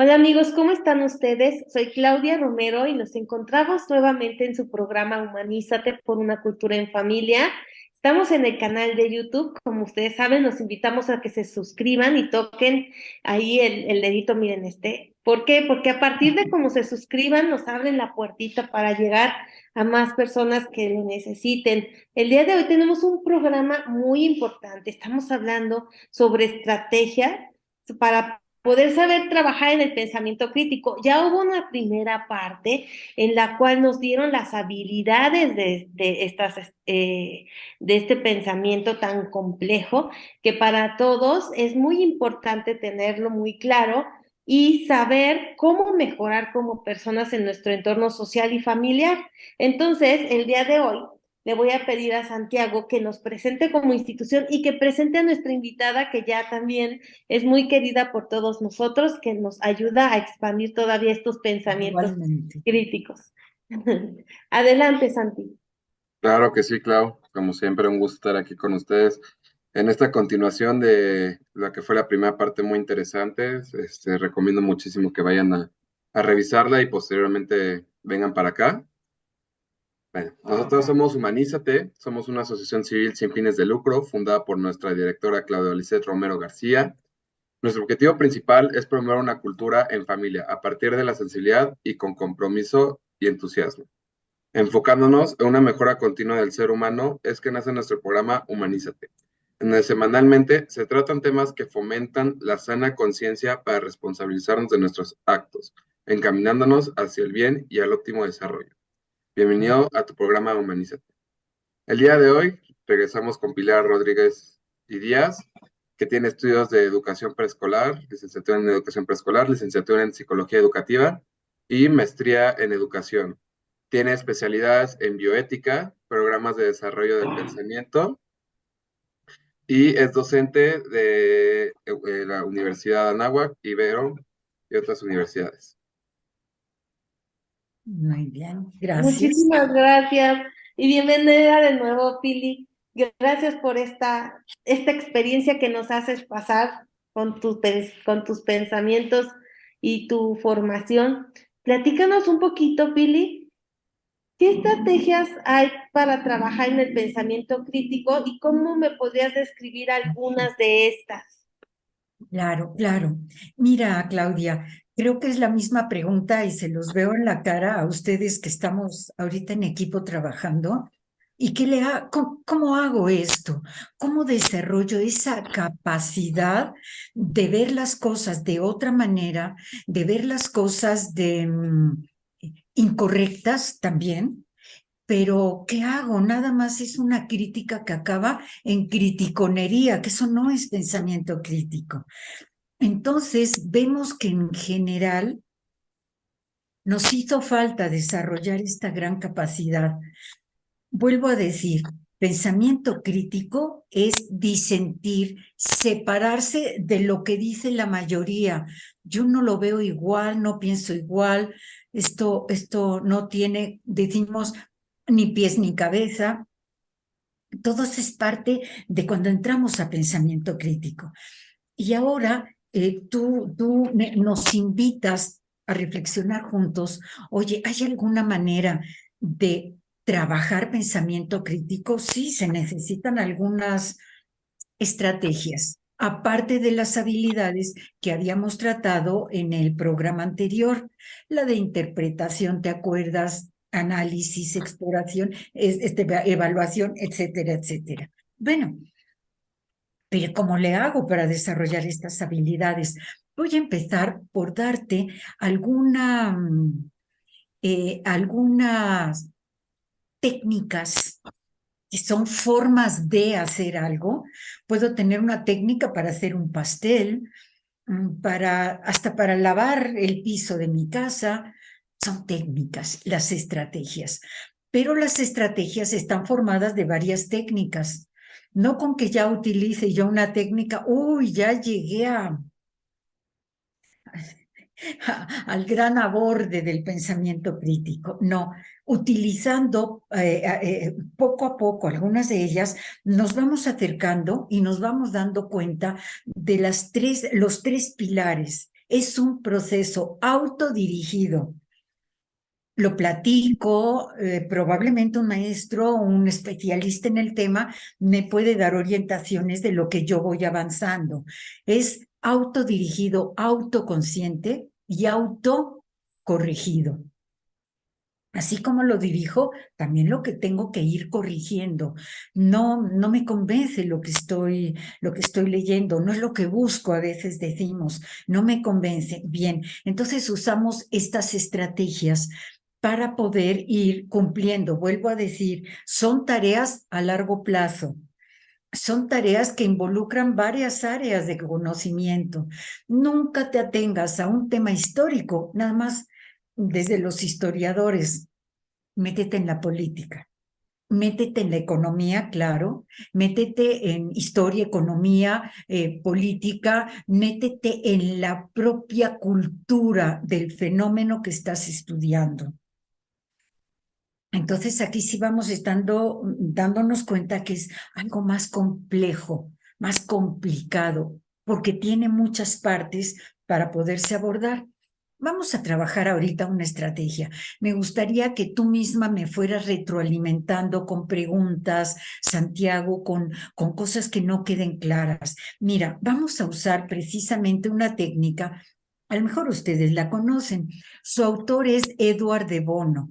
Hola amigos, ¿cómo están ustedes? Soy Claudia Romero y nos encontramos nuevamente en su programa Humanízate por una cultura en familia. Estamos en el canal de YouTube, como ustedes saben, los invitamos a que se suscriban y toquen ahí el dedito, miren este. ¿Por qué? Porque a partir de cómo se suscriban nos abren la puertita para llegar a más personas que lo necesiten. El día de hoy tenemos un programa muy importante. Estamos hablando sobre estrategia para poder saber trabajar en el pensamiento crítico. Ya hubo una primera parte en la cual nos dieron las habilidades de este pensamiento tan complejo, que para todos es muy importante tenerlo muy claro y saber cómo mejorar como personas en nuestro entorno social y familiar. Entonces, el día de hoy le voy a pedir a Santiago que nos presente como institución y que presente a nuestra invitada, que ya también es muy querida por todos nosotros, que nos ayuda a expandir todavía estos pensamientos Igualmente. críticos. Adelante, Santi. Claro que sí, Clau. Como siempre, un gusto estar aquí con ustedes. En esta continuación de la que fue la primera parte muy interesante, recomiendo muchísimo que vayan a revisarla y posteriormente vengan para acá. Bueno, nosotros somos Humanízate, somos una asociación civil sin fines de lucro fundada por nuestra directora Claudia Lisset Romero García. Nuestro objetivo principal es promover una cultura en familia a partir de la sensibilidad y con compromiso y entusiasmo. Enfocándonos en una mejora continua del ser humano, es que nace nuestro programa Humanízate, en donde semanalmente se tratan temas que fomentan la sana conciencia para responsabilizarnos de nuestros actos, encaminándonos hacia el bien y al óptimo desarrollo. Bienvenido a tu programa Humanízate. El día de hoy regresamos con Pilar Rodríguez y Díaz, que tiene estudios de educación preescolar, licenciatura en educación preescolar, licenciatura en psicología educativa y maestría en educación. Tiene especialidades en bioética, programas de desarrollo del pensamiento y es docente de la Universidad Anáhuac, Ibero y otras universidades. Muy bien, gracias. Muchísimas gracias y bienvenida de nuevo, Pili. Gracias por esta experiencia que nos haces pasar con tus pensamientos y tu formación. Platícanos un poquito, Pili, ¿qué estrategias hay para trabajar en el pensamiento crítico y cómo me podrías describir algunas de estas? Claro, claro. Mira, Claudia, creo que es la misma pregunta y se los veo en la cara a ustedes que estamos ahorita en equipo trabajando. ¿Y cómo hago esto? ¿Cómo desarrollo esa capacidad de ver las cosas de otra manera, de ver las cosas incorrectas también? Pero, ¿qué hago? Nada más es una crítica que acaba en criticonería, que eso no es pensamiento crítico. Entonces, vemos que en general nos hizo falta desarrollar esta gran capacidad. Vuelvo a decir, pensamiento crítico es disentir, separarse de lo que dice la mayoría. Yo no lo veo igual, no pienso igual, esto no tiene, decimos, ni pies ni cabeza. Todo eso es parte de cuando entramos a pensamiento crítico. Y ahora nos invitas a reflexionar juntos. Oye, ¿hay alguna manera de trabajar pensamiento crítico? Sí, se necesitan algunas estrategias, aparte de las habilidades que habíamos tratado en el programa anterior, la de interpretación, ¿te acuerdas? Análisis, exploración, evaluación, etcétera, etcétera. Bueno, pero ¿cómo le hago para desarrollar estas habilidades? Voy a empezar por darte algunas técnicas que son formas de hacer algo. Puedo tener una técnica para hacer un pastel, hasta para lavar el piso de mi casa. Son técnicas, las estrategias. Pero las estrategias están formadas de varias técnicas. No con que ya utilice yo una técnica, uy, ya llegué al gran aborde del pensamiento crítico. No, utilizando poco a poco algunas de ellas, nos vamos acercando y nos vamos dando cuenta de los tres pilares. Es un proceso autodirigido. Lo platico, probablemente un maestro, un especialista en el tema, me puede dar orientaciones de lo que yo voy avanzando. Es autodirigido, autoconsciente y autocorregido. Así como lo dirijo, también lo que tengo que ir corrigiendo. No me convence lo que estoy leyendo, no es lo que busco, a veces decimos, no me convence. Bien, entonces usamos estas estrategias para poder ir cumpliendo. Vuelvo a decir, son tareas a largo plazo. Son tareas que involucran varias áreas de conocimiento. Nunca te atengas a un tema histórico, nada más desde los historiadores. Métete en la política, métete en la economía, claro, métete en historia, economía, política, métete en la propia cultura del fenómeno que estás estudiando. Entonces aquí sí vamos dándonos cuenta que es algo más complejo, más complicado, porque tiene muchas partes para poderse abordar. Vamos a trabajar ahorita una estrategia. Me gustaría que tú misma me fueras retroalimentando con preguntas, Santiago, con cosas que no queden claras. Mira, vamos a usar precisamente una técnica, a lo mejor ustedes la conocen. Su autor es Edward de Bono.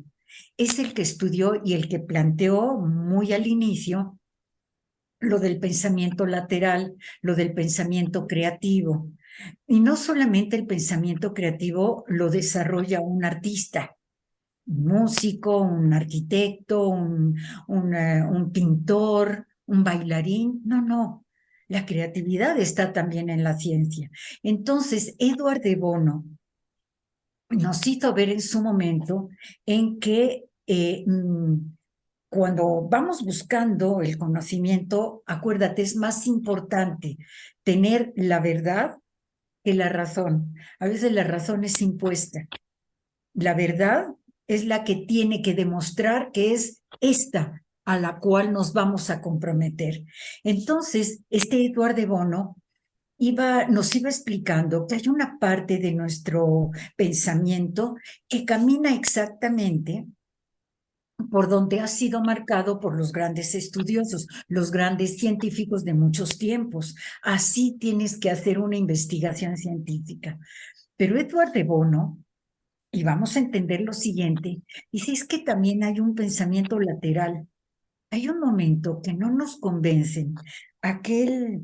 Es el que estudió y el que planteó muy al inicio lo del pensamiento lateral, lo del pensamiento creativo. Y no solamente el pensamiento creativo lo desarrolla un artista, un músico, un arquitecto, un pintor, un bailarín. No. La creatividad está también en la ciencia. Entonces, Edward de Bono nos hizo ver en su momento en que cuando vamos buscando el conocimiento, acuérdate, es más importante tener la verdad que la razón. A veces la razón es impuesta. La verdad es la que tiene que demostrar que es esta a la cual nos vamos a comprometer. Entonces, este Eduardo de Bono nos iba explicando que hay una parte de nuestro pensamiento que camina exactamente por donde ha sido marcado por los grandes estudiosos, los grandes científicos de muchos tiempos. Así tienes que hacer una investigación científica. Pero Edward de Bono, y vamos a entender lo siguiente, dice, es que también hay un pensamiento lateral. Hay un momento que no nos convencen aquellas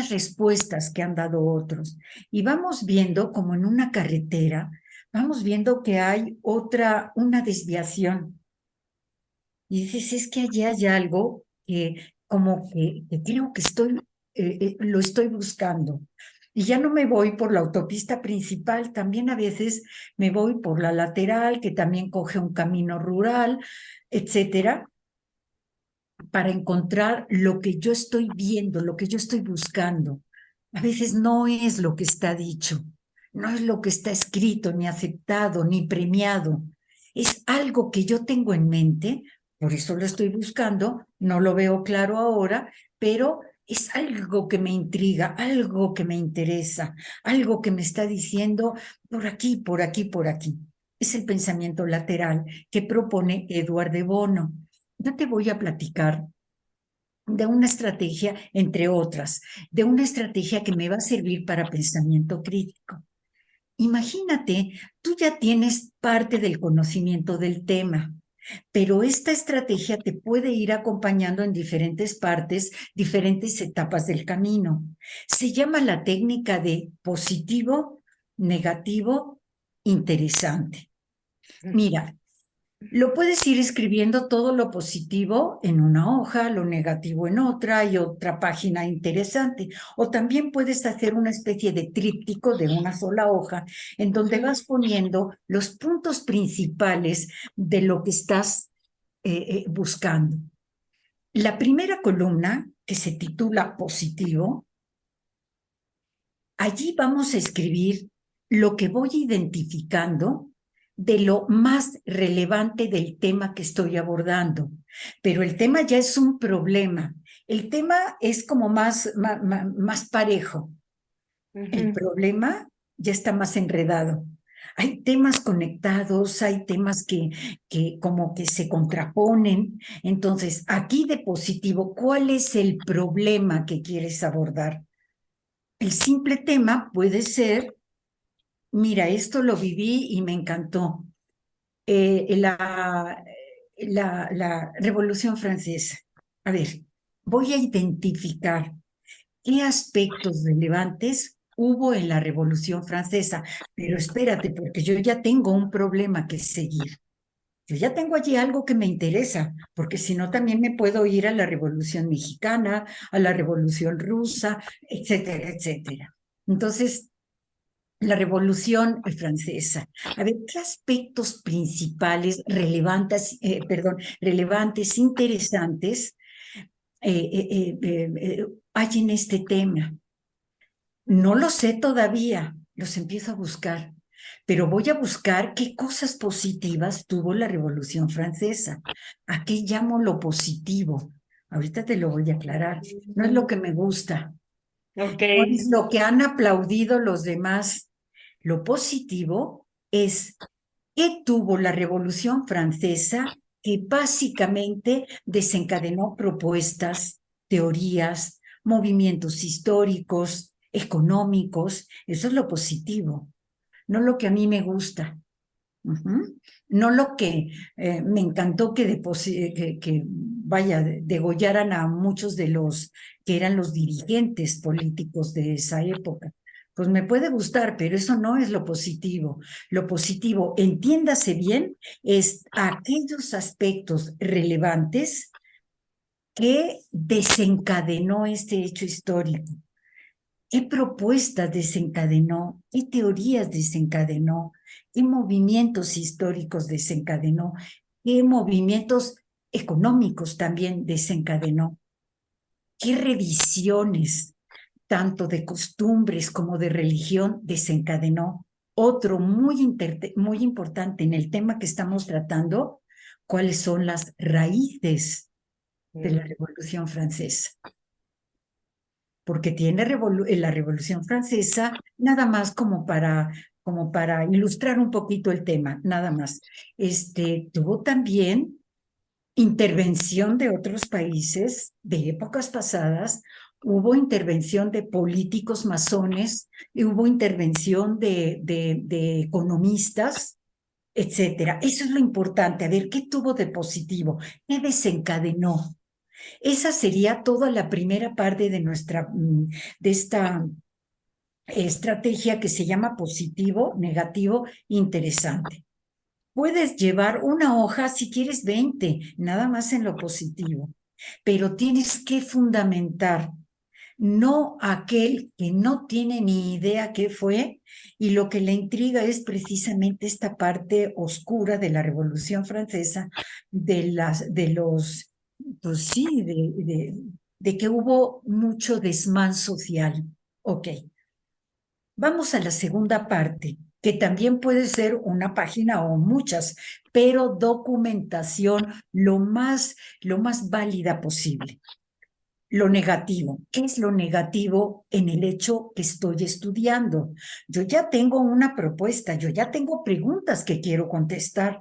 respuestas que han dado otros. Y vamos viendo como en una carretera, vamos viendo que hay una desviación. Y dices, es que allí hay algo que como que creo que lo estoy buscando. Y ya no me voy por la autopista principal, también a veces me voy por la lateral, que también coge un camino rural, etcétera, para encontrar lo que yo estoy viendo, lo que yo estoy buscando. A veces no es lo que está dicho, no es lo que está escrito, ni aceptado, ni premiado. Es algo que yo tengo en mente, por eso lo estoy buscando, no lo veo claro ahora, pero es algo que me intriga, algo que me interesa, algo que me está diciendo por aquí, por aquí, por aquí. Es el pensamiento lateral que propone Edward de Bono. Yo te voy a platicar de una estrategia, entre otras, de una estrategia que me va a servir para pensamiento crítico. Imagínate, tú ya tienes parte del conocimiento del tema, pero esta estrategia te puede ir acompañando en diferentes partes, diferentes etapas del camino. Se llama la técnica de positivo, negativo, interesante. Mira, lo puedes ir escribiendo todo lo positivo en una hoja, lo negativo en otra y otra página interesante. O también puedes hacer una especie de tríptico de una sola hoja en donde vas poniendo los puntos principales de lo que estás buscando. La primera columna, que se titula positivo, Allí vamos a escribir lo que voy identificando de lo más relevante del tema que estoy abordando. Pero el tema ya es un problema. El tema es como más parejo. El problema ya está más enredado. Hay temas conectados, hay temas que como que se contraponen. Entonces, aquí de positivo, ¿cuál es el problema que quieres abordar? El simple tema puede ser, mira, esto lo viví y me encantó. La Revolución Francesa. A ver, voy a identificar qué aspectos relevantes hubo en la Revolución Francesa. Pero espérate, porque yo ya tengo un problema que seguir. Yo ya tengo allí algo que me interesa, porque si no también me puedo ir a la Revolución Mexicana, a la Revolución Rusa, etcétera, etcétera. Entonces, la Revolución Francesa. A ver, ¿qué aspectos principales, relevantes, interesantes hay en este tema? No lo sé todavía, los empiezo a buscar, pero voy a buscar qué cosas positivas tuvo la Revolución Francesa. ¿A qué llamo lo positivo? Ahorita te lo voy a aclarar. No es lo que me gusta, Ok. no es lo que han aplaudido los demás. Lo positivo es qué tuvo la Revolución Francesa que básicamente desencadenó propuestas, teorías, movimientos históricos, económicos. Eso es lo positivo, no lo que a mí me gusta. No lo que me encantó que vaya, degollaran a muchos de los que eran los dirigentes políticos de esa época. Pues me puede gustar, pero eso no es lo positivo. Lo positivo, entiéndase bien, es aquellos aspectos relevantes que desencadenó este hecho histórico. ¿Qué propuestas desencadenó? ¿Qué teorías desencadenó? ¿Qué movimientos históricos desencadenó? ¿Qué movimientos económicos también desencadenó? ¿Qué revisiones, tanto de costumbres como de religión, desencadenó? Otro muy importante en el tema que estamos tratando, ¿cuáles son las raíces de la Revolución Francesa? Porque tiene la Revolución Francesa, nada más como para ilustrar un poquito el tema, nada más. Tuvo también intervención de otros países de épocas pasadas, hubo intervención de políticos masones, y hubo intervención de economistas, etcétera. Eso es lo importante, a ver, ¿qué tuvo de positivo? ¿Qué desencadenó? Esa sería toda la primera parte de esta estrategia que se llama positivo, negativo, interesante. Puedes llevar una hoja, si quieres 20, nada más en lo positivo, pero tienes que fundamentar, no aquel que no tiene ni idea qué fue y lo que le intriga es precisamente esta parte oscura de la Revolución Francesa, pues sí, de que hubo mucho desmán social. Ok, vamos a la segunda parte, que también puede ser una página o muchas, pero documentación lo más válida posible. Lo negativo. ¿Qué es lo negativo en el hecho que estoy estudiando? Yo ya tengo una propuesta, yo ya tengo preguntas que quiero contestar,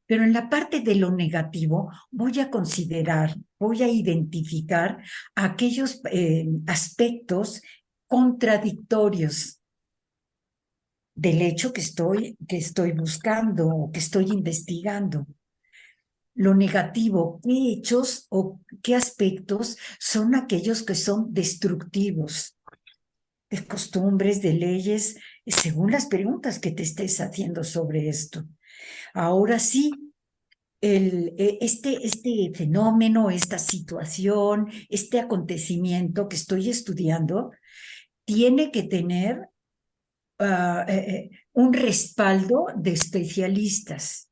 pero en la parte de lo negativo voy a considerar, voy a identificar aquellos aspectos contradictorios del hecho que estoy buscando o que estoy investigando. Lo negativo, ¿qué hechos o qué aspectos son aquellos que son destructivos de costumbres, de leyes, según las preguntas que te estés haciendo sobre esto? Ahora sí, este fenómeno, esta situación, este acontecimiento que estoy estudiando, tiene que tener un respaldo de especialistas,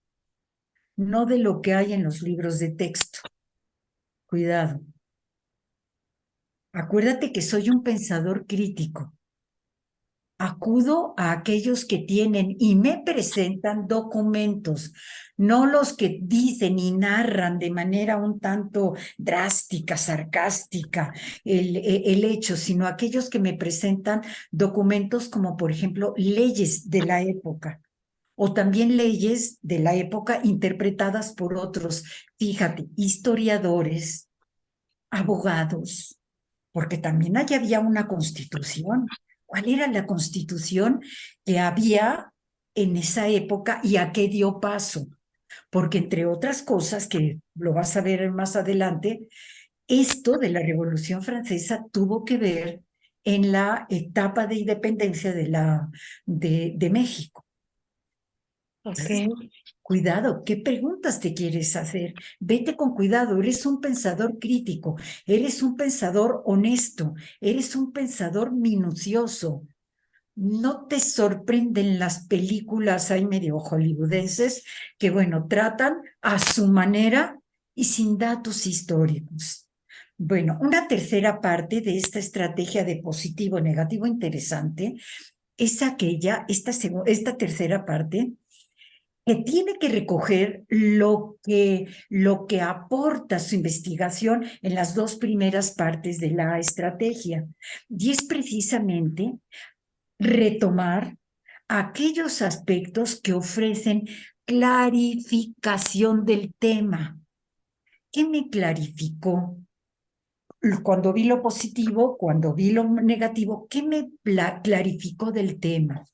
no de lo que hay en los libros de texto. Cuidado. Acuérdate que soy un pensador crítico. acudo a aquellos que tienen y me presentan documentos, no los que dicen y narran de manera un tanto drástica, sarcástica el hecho, sino aquellos que me presentan documentos como, por ejemplo, leyes de la época o también leyes de la época interpretadas por otros, fíjate, historiadores, abogados, porque también allí había una constitución. ¿Cuál era la constitución que había en esa época y a qué dio paso? Porque entre otras cosas, que lo vas a ver más adelante, esto de la Revolución Francesa tuvo que ver en la etapa de independencia de México. Ok. Cuidado, ¿qué preguntas te quieres hacer? Vete con cuidado, eres un pensador crítico, eres un pensador honesto, eres un pensador minucioso. ¿No te sorprenden las películas ahí medio hollywoodenses que, bueno, tratan a su manera y sin datos históricos? Bueno, una tercera parte de esta estrategia de positivo, negativo, interesante es esta tercera parte que tiene que recoger lo que aporta su investigación en las dos primeras partes de la estrategia. Y es precisamente retomar aquellos aspectos que ofrecen clarificación del tema. ¿Qué me clarificó? Cuando vi lo positivo, cuando vi lo negativo, ¿qué me clarificó del tema?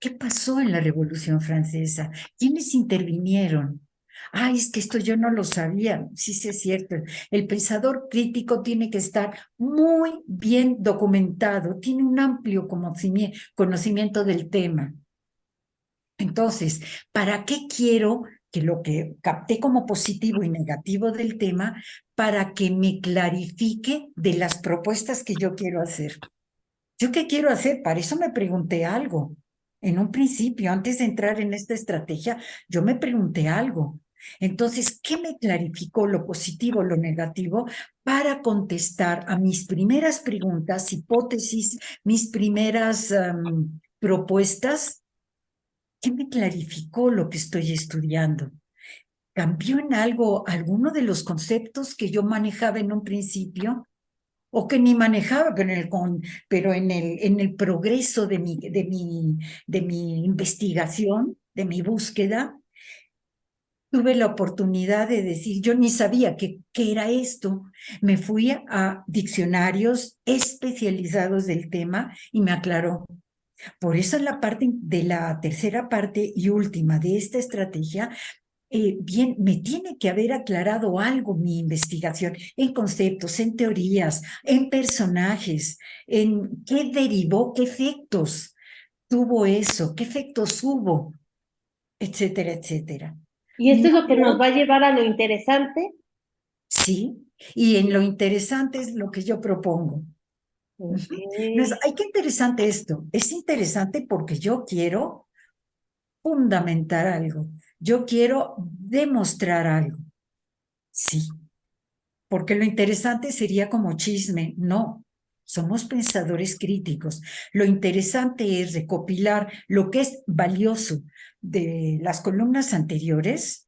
¿Qué pasó en la Revolución Francesa? ¿Quiénes intervinieron? Ah, es que esto yo no lo sabía. Sí, sí, es cierto. El pensador crítico tiene que estar muy bien documentado, tiene un amplio conocimiento del tema. Entonces, ¿para qué quiero que lo que capté como positivo y negativo del tema, para que me clarifique de las propuestas que yo quiero hacer? ¿Yo qué quiero hacer? Para eso me pregunté algo. En un principio, antes de entrar en esta estrategia, yo me pregunté algo. Entonces, ¿qué me clarificó lo positivo, lo negativo, para contestar a mis primeras preguntas, hipótesis, mis primeras propuestas? ¿Qué me clarificó lo que estoy estudiando? ¿Cambió en algo alguno de los conceptos que yo manejaba en un principio? O que ni manejaba, pero en el progreso de mi investigación, de mi búsqueda, tuve la oportunidad de decir, yo ni sabía qué era esto. Me fui a diccionarios especializados del tema y me aclaró. Por eso en la parte de la tercera parte y última de esta estrategia, bien, me tiene que haber aclarado algo mi investigación en conceptos, en teorías, en personajes, en qué derivó, qué efectos tuvo eso, qué efectos hubo, etcétera, etcétera. Y esto No, es lo que nos va a llevar a lo interesante. sí, y en lo interesante es lo que yo propongo. Ok. No es, ay, qué interesante esto. Es interesante porque yo quiero fundamentar algo, yo quiero demostrar algo. Sí, porque lo interesante sería como chisme. No, somos pensadores críticos. Lo interesante es recopilar lo que es valioso de las columnas anteriores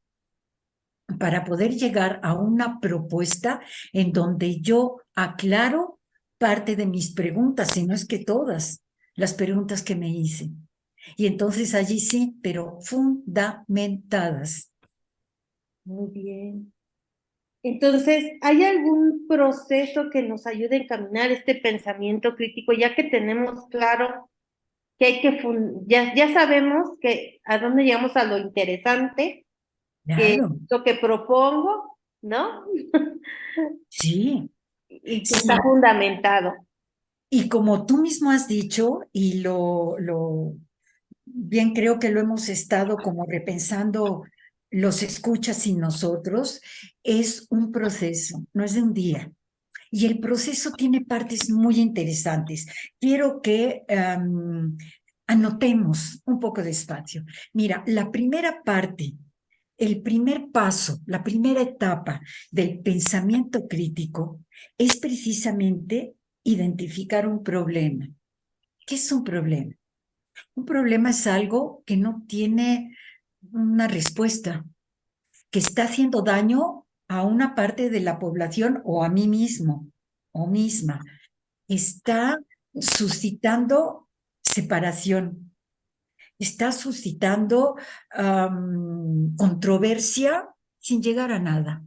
para poder llegar a una propuesta en donde yo aclaro parte de mis preguntas, si no es que todas las preguntas que me hice. Y entonces allí sí, pero fundamentadas. Muy bien. Entonces, ¿hay algún proceso que nos ayude a encaminar este pensamiento crítico, ya que tenemos claro que hay que, ya sabemos que a dónde llegamos a lo interesante, que es Claro, lo que propongo, ¿no? sí, Y que está sí. fundamentado. Y como tú mismo has dicho, y bien creo que lo hemos estado como repensando los escuchas y nosotros, es un proceso, no es de un día. Y el proceso tiene partes muy interesantes. Quiero que anotemos un poco de espacio. Mira, la primera parte, el primer paso, la primera etapa del pensamiento crítico es precisamente identificar un problema. ¿Qué es un problema? Un problema es algo que no tiene una respuesta, que está haciendo daño a una parte de la población o a mí mismo o misma. Está suscitando separación, está suscitando controversia sin llegar a nada.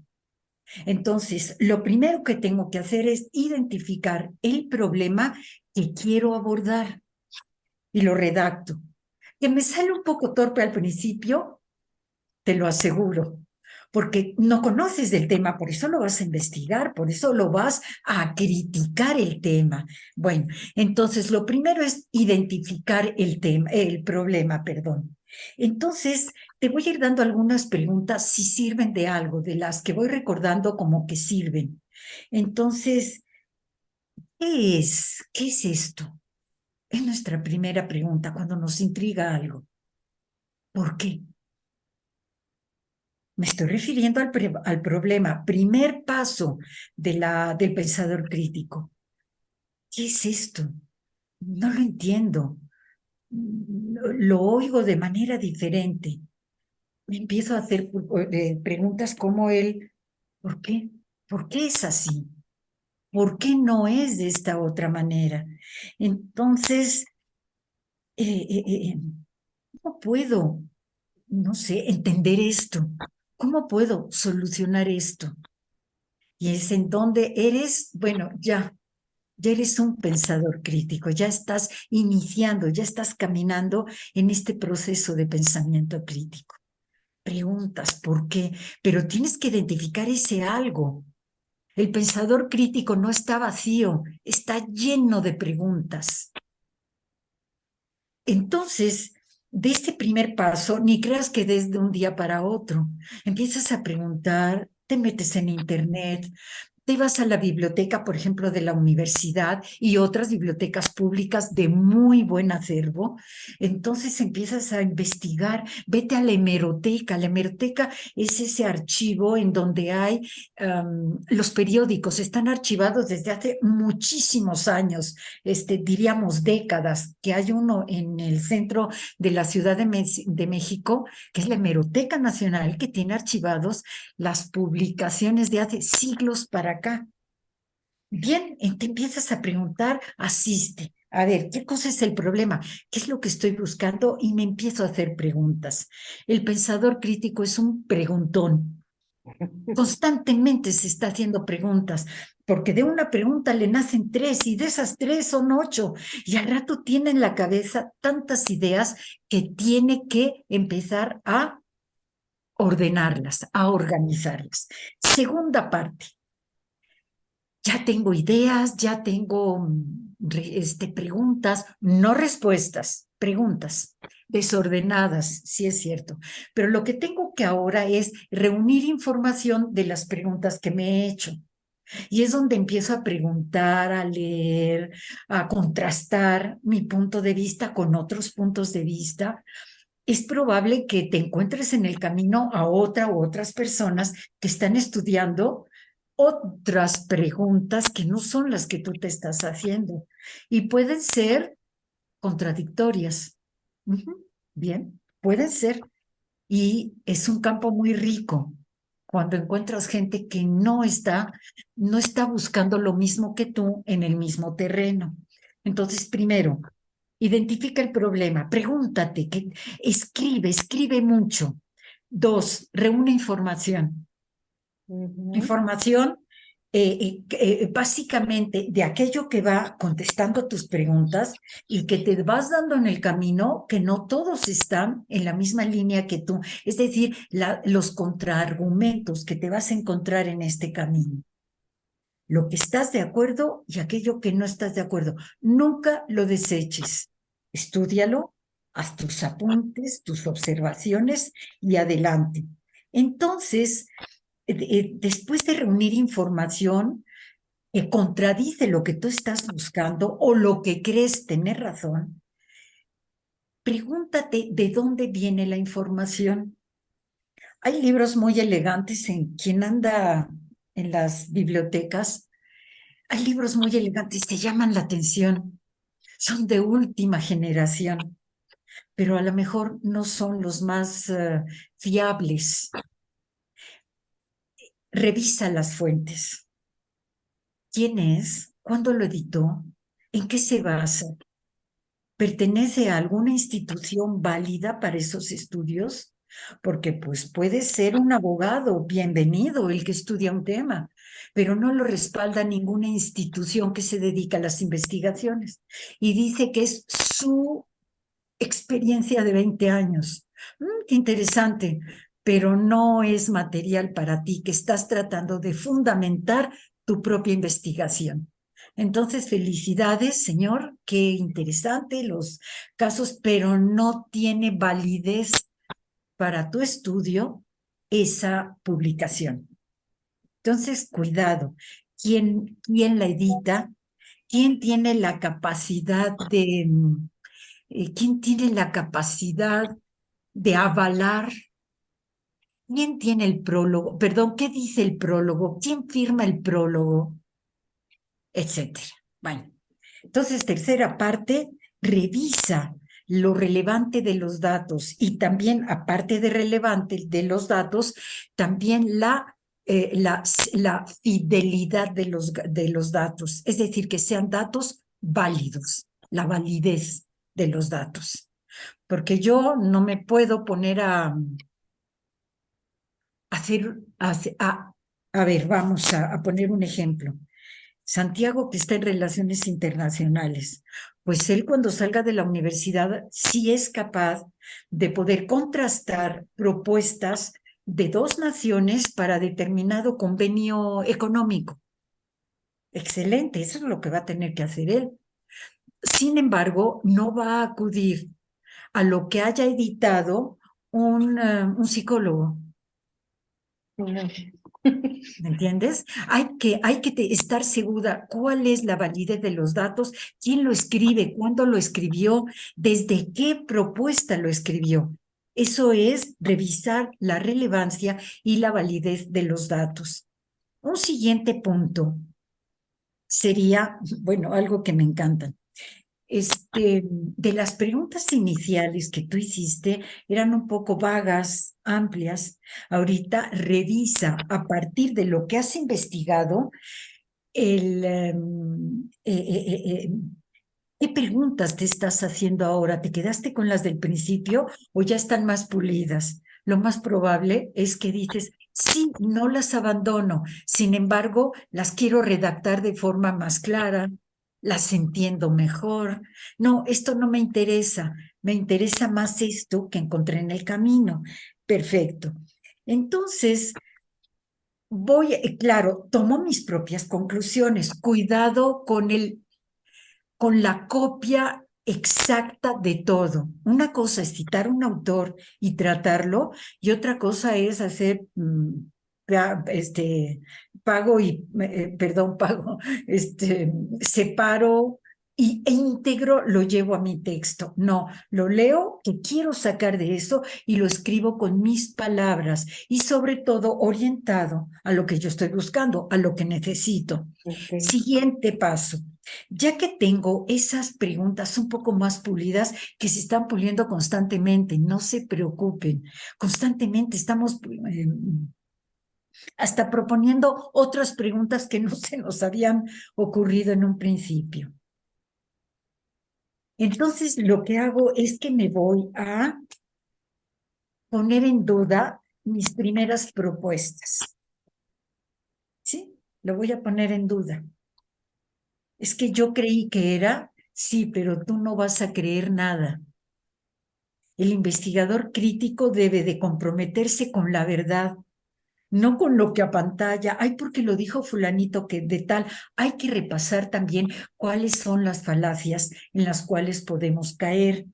Entonces, lo primero que tengo que hacer es identificar el problema que quiero abordar y lo redacto. Que me sale un poco torpe al principio, te lo aseguro, porque no conoces del tema, por eso lo vas a investigar, por eso lo vas a criticar el tema. Bueno, entonces lo primero es identificar el tema, el problema, perdón. Entonces, te voy a ir dando algunas preguntas si sirven de algo, de las que voy recordando como que sirven. Entonces, ¿qué es? ¿Qué es esto? Es nuestra primera pregunta cuando nos intriga algo. ¿Por qué? Me estoy refiriendo al problema, primer paso del pensador crítico. ¿Qué es esto? No lo entiendo. Lo oigo de manera diferente. Me empiezo a hacer preguntas como ¿por qué? ¿Por qué es así? ¿Por qué no es de esta otra manera? Entonces, ¿cómo puedo, no sé, entender esto? ¿Cómo puedo solucionar esto? Y es en donde eres, bueno, ya eres un pensador crítico, ya estás iniciando, ya estás caminando en este proceso de pensamiento crítico. Preguntas por qué, pero tienes que identificar ese algo. El pensador crítico no está vacío, está lleno de preguntas. Entonces, de este primer paso, ni creas que desde un día para otro. Empiezas a preguntar, te metes en internet, te vas a la biblioteca, por ejemplo, de la universidad y otras bibliotecas públicas de muy buen acervo. Entonces empiezas a investigar, vete a la hemeroteca. La hemeroteca es ese archivo en donde hay los periódicos, están archivados desde hace muchísimos años, diríamos décadas, que hay uno en el centro de la Ciudad de México, que es la Hemeroteca Nacional, que tiene archivados las publicaciones de hace siglos para acá. Bien, te empiezas a preguntar, asiste. A ver, ¿qué cosa es el problema? ¿Qué es lo que estoy buscando? Y me empiezo a hacer preguntas. El pensador crítico es un preguntón. Constantemente se está haciendo preguntas, porque de una pregunta le nacen tres y de esas tres son ocho. Y al rato tiene en la cabeza tantas ideas que tiene que empezar a ordenarlas, a organizarlas. Segunda parte, ya tengo ideas, ya tengo preguntas, no respuestas, preguntas desordenadas, sí es cierto. Pero lo que tengo que ahora es reunir información de las preguntas que me he hecho. Y es donde empiezo a preguntar, a leer, a contrastar mi punto de vista con otros puntos de vista. Es probable que te encuentres en el camino a otra u otras personas que están estudiando otras preguntas que no son las que tú te estás haciendo y pueden ser contradictorias. Bien, pueden ser. Y es un campo muy rico cuando encuentras gente que no está buscando lo mismo que tú en el mismo terreno. Entonces, primero, identifica el problema, pregúntate, escribe mucho. Dos, reúne información. Información básicamente de aquello que va contestando tus preguntas y que te vas dando en el camino, que no todos están en la misma línea que tú. Es decir, los contraargumentos que te vas a encontrar en este camino. Lo que estás de acuerdo y aquello que no estás de acuerdo. Nunca lo deseches. Estúdialo, haz tus apuntes, tus observaciones y adelante. Entonces, después de reunir información que contradice lo que tú estás buscando o lo que crees tener razón, pregúntate de dónde viene la información. Hay libros muy elegantes en quien anda en las bibliotecas. Hay libros muy elegantes, te llaman la atención. Son de última generación. pero a lo mejor no son los más fiables. Revisa las fuentes. ¿Quién es? ¿Cuándo lo editó? ¿En qué se basa? ¿Pertenece a alguna institución válida para esos estudios? Porque pues puede ser un abogado, bienvenido, el que estudia un tema, pero no lo respalda ninguna institución que se dedica a las investigaciones. Y dice que es su experiencia de 20 años. Qué interesante, pero no es material para ti, que estás tratando de fundamentar tu propia investigación. Entonces, felicidades, señor, qué interesante los casos, pero no tiene validez para tu estudio esa publicación. Entonces, cuidado. ¿Quién la edita? ¿Quién tiene la capacidad de quién tiene la capacidad de avalar? ¿Quién tiene el prólogo? Perdón, ¿qué dice el prólogo? ¿Quién firma el prólogo? Etcétera. Bueno, entonces, tercera parte, revisa lo relevante de los datos y también, aparte de relevante de los datos, también la fidelidad de los datos, es decir, que sean datos válidos, la validez de los datos. Porque yo no me puedo poner a hacer, a ver, vamos a poner un ejemplo. Santiago, que está en relaciones internacionales, pues él cuando salga de la universidad sí es capaz de poder contrastar propuestas de dos naciones para determinado convenio económico. Excelente, eso es lo que va a tener que hacer él. Sin embargo, no va a acudir a lo que haya editado un psicólogo. ¿Me entiendes? Hay que estar segura cuál es la validez de los datos, quién lo escribe, cuándo lo escribió, desde qué propuesta lo escribió. Eso es revisar la relevancia y la validez de los datos. Un siguiente punto sería, bueno, algo que me encanta. De las preguntas iniciales que tú hiciste eran un poco vagas, amplias. Ahorita revisa a partir de lo que has investigado ¿qué preguntas te estás haciendo ahora? ¿Te quedaste con las del principio o ya están más pulidas? Lo más probable es que dices, sí, no las abandono, sin embargo, las quiero redactar de forma más clara, las entiendo mejor. No, esto no me interesa más esto que encontré en el camino. Perfecto. Entonces, claro, tomo mis propias conclusiones. Cuidado con la copia exacta de todo. Una cosa es citar un autor y tratarlo, y otra cosa es hacer pago y, perdón, pago, separo e integro, lo llevo a mi texto. No, lo leo, que quiero sacar de eso y lo escribo con mis palabras y sobre todo orientado a lo que yo estoy buscando, a lo que necesito. Okay. Siguiente paso. Ya que tengo esas preguntas un poco más pulidas, que se están puliendo constantemente, no se preocupen, constantemente estamos hasta proponiendo otras preguntas que no se nos habían ocurrido en un principio. Entonces, lo que hago es que me voy a poner en duda mis primeras propuestas. ¿Sí? Lo voy a poner en duda. Es que yo creí que era, sí, pero tú no vas a creer nada. El investigador crítico debe de comprometerse con la verdad, no con lo que apantalla. Ay, porque lo dijo fulanito que de tal. Hay que repasar también cuáles son las falacias en las cuales podemos caer.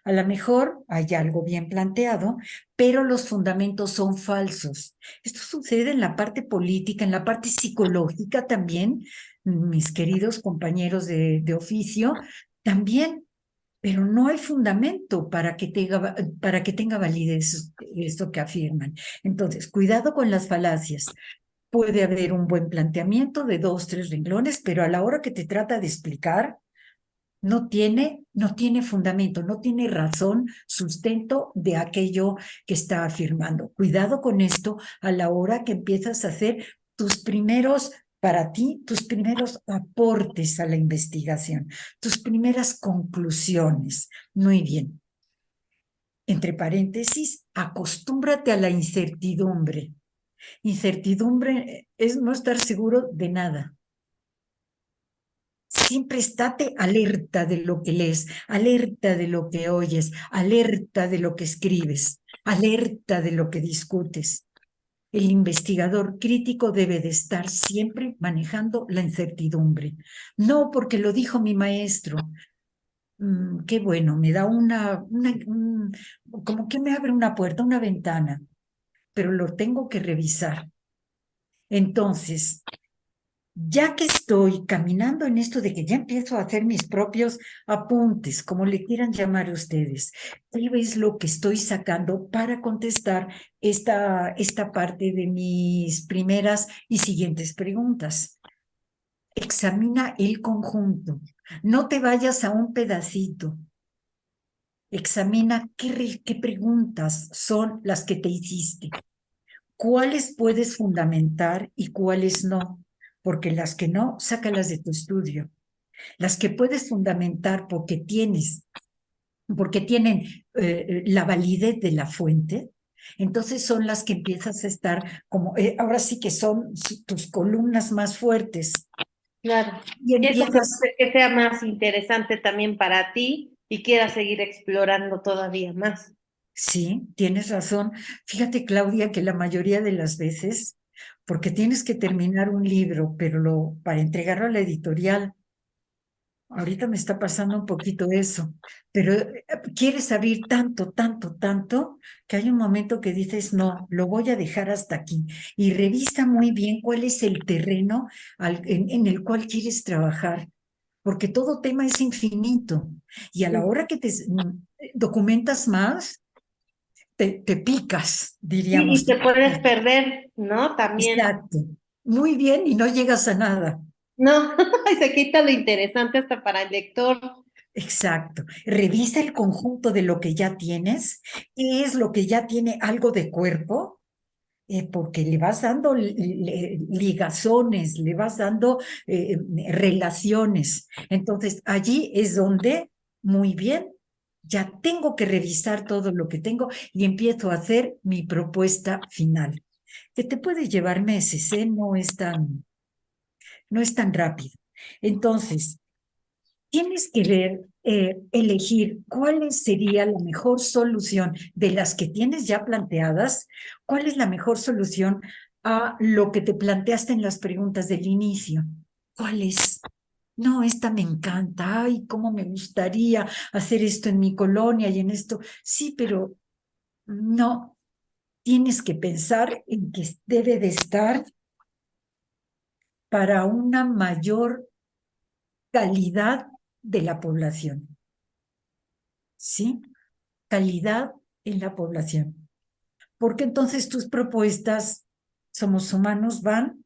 A lo mejor hay algo bien planteado, pero los fundamentos son falsos. Esto sucede en la parte política, en la parte psicológica también, mis queridos compañeros de oficio, también, pero no hay fundamento para que tenga validez esto que afirman. Entonces, cuidado con las falacias. Puede haber un buen planteamiento de 2, 3 renglones, pero a la hora que te trata de explicar, no tiene fundamento, no tiene razón, sustento de aquello que está afirmando. Cuidado con esto a la hora que empiezas a hacer para ti, tus primeros aportes a la investigación, tus primeras conclusiones. Muy bien. Entre paréntesis, acostúmbrate a la incertidumbre. Incertidumbre es no estar seguro de nada. Siempre estate alerta de lo que lees, alerta de lo que oyes, alerta de lo que escribes, alerta de lo que discutes. El investigador crítico debe de estar siempre manejando la incertidumbre. No porque lo dijo mi maestro. Qué bueno, me da como que me abre una puerta, una ventana, pero lo tengo que revisar. Entonces, ya que estoy caminando en esto de que ya empiezo a hacer mis propios apuntes, como le quieran llamar ustedes, ¿qué es lo que estoy sacando para contestar esta parte de mis primeras y siguientes preguntas? Examina el conjunto. No te vayas a un pedacito. Examina qué preguntas son las que te hiciste. ¿Cuáles puedes fundamentar y cuáles no? Porque las que no, sácalas de tu estudio. Las que puedes fundamentar porque tienen la validez de la fuente, entonces son las que empiezas a estar como, ahora sí que son tus columnas más fuertes. Claro. Y Y eso que empiezas, hace que sea más interesante también para ti y quieras seguir explorando todavía más. sí, tienes razón. Fíjate, Claudia, que la mayoría de las veces, porque tienes que terminar un libro, pero para entregarlo a la editorial, ahorita me está pasando un poquito eso, pero quieres abrir tanto, tanto, tanto, que hay un momento que dices, no, lo voy a dejar hasta aquí. Y revisa muy bien cuál es el terreno en el cual quieres trabajar, porque todo tema es infinito. Y a la hora que documentas más, te picas, Sí, diríamos. y te puedes perder, ¿no? También. Exacto. Muy bien, y no llegas a nada. No, y se quita lo interesante hasta para el lector. Exacto. Revisa el conjunto de lo que ya tienes, qué es lo que ya tiene algo de cuerpo, porque le vas dando ligazones, le vas dando relaciones. Entonces, allí es donde, muy bien, ya tengo que revisar todo lo que tengo y empiezo a hacer mi propuesta final, que te puede llevar meses, ¿eh? No es tan rápido. Entonces, tienes que elegir cuál sería la mejor solución de las que tienes ya planteadas, cuál es la mejor solución a lo que te planteaste en las preguntas del inicio. ¿Cuál es? No, esta me encanta. Ay, cómo me gustaría hacer esto en mi colonia y en esto. Sí, pero no. Tienes que pensar en que debe de estar para una mayor calidad de la población. ¿Sí? Calidad en la población. Porque entonces tus propuestas, somos humanos, van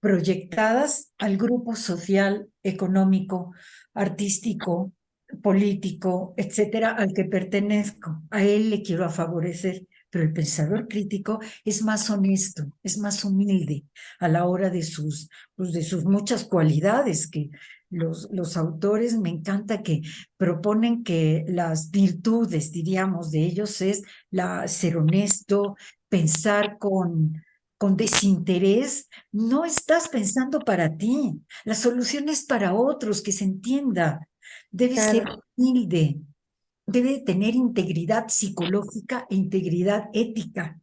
proyectadas al grupo social, económico, artístico, político, etcétera, al que pertenezco. A él le quiero favorecer. Pero el pensador crítico es más honesto, es más humilde a la hora pues de sus muchas cualidades que los autores me encanta que proponen que las virtudes, diríamos, de ellos es ser honesto, pensar con desinterés. No estás pensando para ti, la solución es para otros, que se entienda. Debe ser Claro. humilde, debe tener integridad psicológica e integridad ética.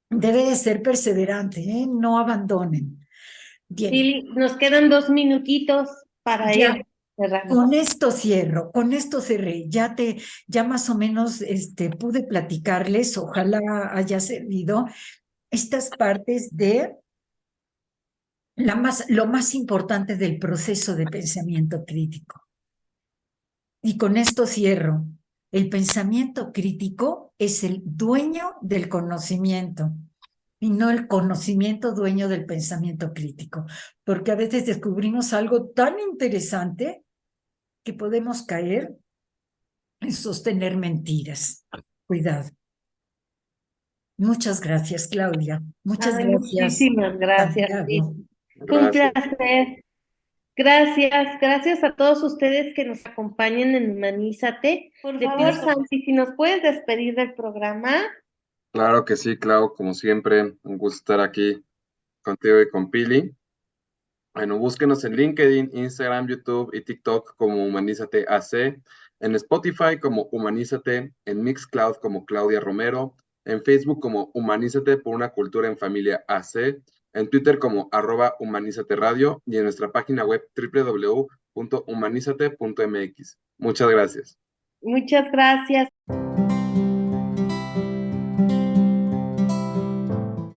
Debe de ser perseverante, ¿eh? No abandonen. Bien, Lili, nos quedan 2 minutitos para ya ir cerrando. con esto cerré. Ya más o menos pude platicarles, ojalá haya servido estas partes de lo más importante del proceso de pensamiento crítico. Y con esto cierro. El pensamiento crítico es el dueño del conocimiento. y no el conocimiento dueño del pensamiento crítico, porque a veces descubrimos algo tan interesante que podemos caer en sostener mentiras. Cuidado. Muchas gracias, Claudia. Muchas Ay, gracias, muchísimas gracias, Santiago. sí. Fue un Gracias. placer. Gracias, gracias a todos ustedes que nos acompañan en Humanízate. Por favor, Santi, si nos puedes despedir del programa. Claro que sí, Clau, como siempre, un gusto estar aquí contigo y con Pili. Bueno, búsquenos en LinkedIn, Instagram, YouTube y TikTok como Humanízate AC, en Spotify como Humanízate, en Mixcloud como Claudia Romero, en Facebook como Humanízate por una cultura en familia AC, en Twitter como @Humanízate Radio y en nuestra página web www.humanizate.mx. Muchas gracias. Muchas gracias.